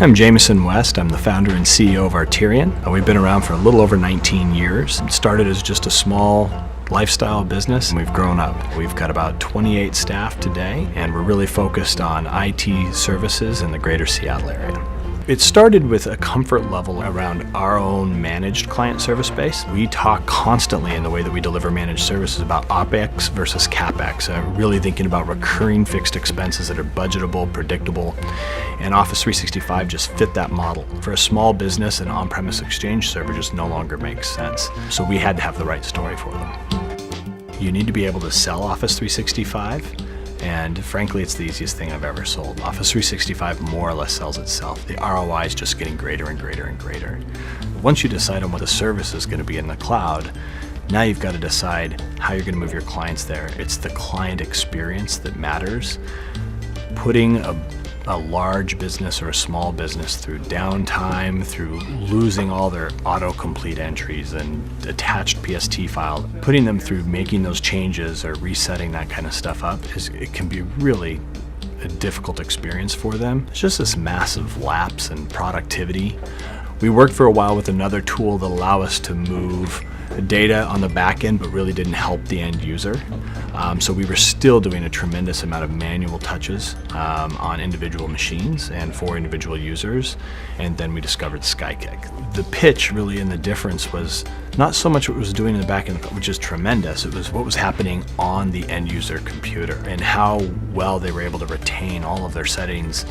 I'm Jameson West. I'm the founder and CEO of Arterian. We've been around for a little over 19 years. It started as just a small lifestyle business, and we've grown up. We've got about 28 staff today, and we're really focused on IT services in the greater Seattle area. It started with a comfort level around our own managed client service base. We talk constantly in the way that we deliver managed services about OpEx versus CapEx, really thinking about recurring fixed expenses that are budgetable, predictable, and Office 365 just fit that model. For a small business, an on-premise Exchange server just no longer makes sense. So we had to have the right story for them. You need to be able to sell Office 365. And frankly, it's the easiest thing I've ever sold. Office 365 more or less sells itself. The ROI is just getting greater and greater and greater. Once you decide on what the service is going to be in the cloud, now you've got to decide how you're going to move your clients there. It's the client experience that matters. Putting a large business or a small business through downtime, through losing all their autocomplete entries and attached PST file, putting them through making those changes or resetting that kind of stuff up, it can be really a difficult experience for them. It's just this massive lapse in productivity. We worked for a while with another tool that allowed us to move data on the back end, but really didn't help the end user. So we were still doing a tremendous amount of manual touches on individual machines and for individual users. And then we discovered SkyKick. The pitch really and the difference was not so much what it was doing in the back end, which is tremendous. It was what was happening on the end user computer and how well they were able to retain all of their settings.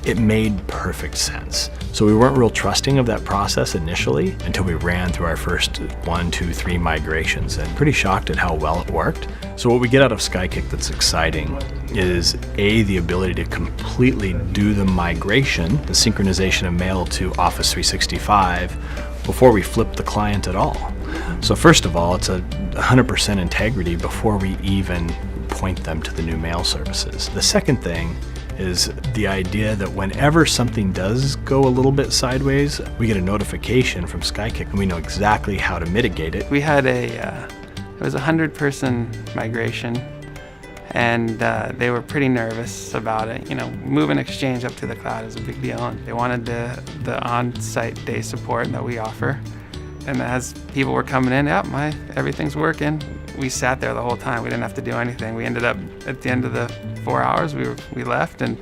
It made perfect sense. So we weren't real trusting of that process initially until we ran through our first 1, 2, 3 migrations, and pretty shocked at how well it worked. So what we get out of SkyKick that's exciting is the ability to completely do the migration, the synchronization of mail to Office 365 before we flip the client at all. So first of all, it's a 100% integrity before we even point them to the new mail services. The second thing is the idea that whenever something does go a little bit sideways, we get a notification from SkyKick and we know exactly how to mitigate it. We had it was a 100-person migration, and they were pretty nervous about it. You know, moving Exchange up to the cloud is a big deal, and they wanted the on-site day support that we offer. And as people were coming in, everything's working. We sat there the whole time. We didn't have to do anything. We ended up at the end of the 4 hours, we left, and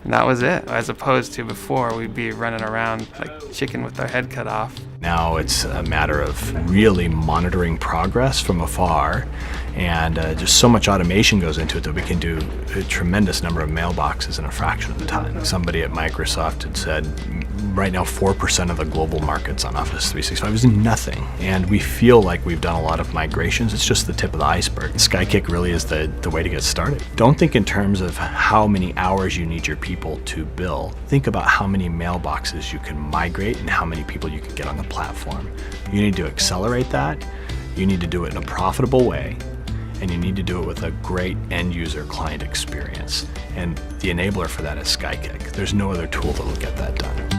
that was it. As opposed to before, we'd be running around like chicken with our head cut off. Now it's a matter of really monitoring progress from afar, and just so much automation goes into it that we can do a tremendous number of mailboxes in a fraction of the time. Somebody at Microsoft had said, right now 4% of the global market's on Office 365 is nothing, and we feel like we've done a lot of migrations. It's just the tip of the iceberg. SkyKick really is the way to get started. Don't think in terms of how many hours you need your people to bill. Think about how many mailboxes you can migrate and how many people you can get on the platform. You need to accelerate that. You need to do it in a profitable way, and you need to do it with a great end user client experience. And the enabler for that is SkyKick. There's no other tool that will get that done.